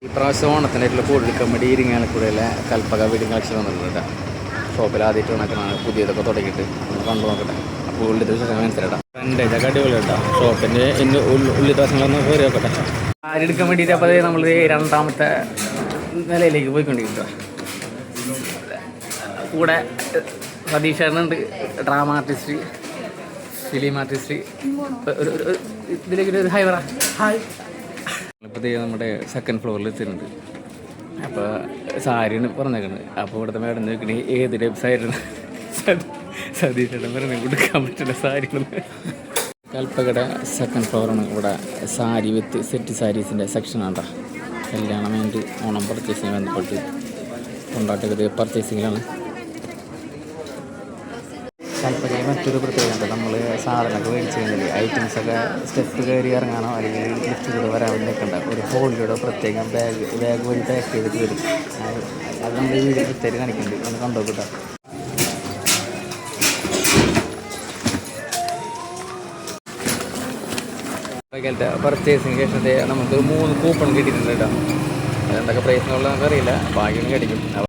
ഈ പ്രാവശ്യം ഓണത്തിനായിട്ടുള്ള കൂടുതൽ കമ്മടി ഇരിങ്ങാലക്കുടയിലെ കൽപ്പക വീടും കളക്ഷൻ വന്നിട്ടുണ്ട് കേട്ടോ. ഷോപ്പിൽ ആദ്യമായിട്ട് കണക്കാണ് പുതിയതൊക്കെ തുടങ്ങിയിട്ട് ഒന്ന് കണ്ടു നോക്കട്ടെ. അപ്പോൾ ഉള്ളിൽ മനസ്സിലാക്കാം. ഫ്രണ്ടേജൊക്കെ അടിപൊളി കേട്ടോ. ഷോപ്പിൻ്റെ ഉള്ളിൽ ദിവസങ്ങളൊന്ന് കയറി നോക്കട്ടെ. സാരി എടുക്കാൻ വേണ്ടിയിട്ട് അപ്പോൾ നമ്മൾ രണ്ടാമത്തെ നിലയിലേക്ക് പോയിക്കൊണ്ടിരിക്കുക. കൂടെ സതീഷേട്ടനുണ്ട്, ഡ്രാമ ആർട്ടിസ്റ്റ്, ഫിലിം ആർട്ടിസ്റ്റ്. ഇതിലേക്ക് ഒരു ഹായ് പറ. ഹായ്. ഇപ്പോൾ നമ്മുടെ സെക്കൻഡ് ഫ്ലോറിൽ എത്തിയിട്ടുണ്ട്. അപ്പോൾ സാരിയാണ് പറഞ്ഞേക്കുന്നത്. അപ്പോൾ ഇവിടുത്തെ മേഡം നോക്കണേ ഏത് ടൈപ്പ് സാരിയാണ് സതീഷേട്ടൻ പറഞ്ഞ് കൊടുക്കാൻ പറ്റുന്ന സാരികളൊന്നും. കൽപ്പകയുടെ സെക്കൻഡ് ഫ്ലോറാണ്. ഇവിടെ സാരി വിത്ത് സെറ്റ് സാരീസിൻ്റെ സെക്ഷനാണ്. കല്യാണം വേണ്ടി ഓണം പർച്ചേസിങ് ബന്ധപ്പെട്ട് കൊണ്ടാട്ടൊക്കെ പർച്ചേസിങ്ങിലാണ്. കൽപ്പകയിൽ മറ്റൊരു പ്രത്യേകത, നമ്മൾ സാധനമൊക്കെ മേടിച്ച് കഴിഞ്ഞാൽ ഐറ്റംസൊക്കെ സ്റ്റെപ്പ് കയറി ഇറങ്ങാനോ അല്ലെങ്കിൽ ലിഫ്റ്റ് കൂടെ വരാൻ നിൽക്കണ്ട. ഒരു ഹോളിലൂടെ പ്രത്യേകം ബാഗ് വഴി പാക്ക് ചെയ്തിട്ട് വരും. അത് നമ്മൾ ഈ വീഡിയോ പ്രത്യേകം കാണിക്കുന്നുണ്ട്. ഒന്ന് കണ്ടോ കേട്ടോ. പർച്ചേസിങ് ശേഷത്തെ നമുക്ക് 3 കൂപ്പൺ കിട്ടിയിട്ടുണ്ട് കേട്ടോ. എന്തൊക്കെ പ്രൈസിനുള്ള നമുക്കറിയില്ല, ഭാഗ്യം കിട്ടിക്കും.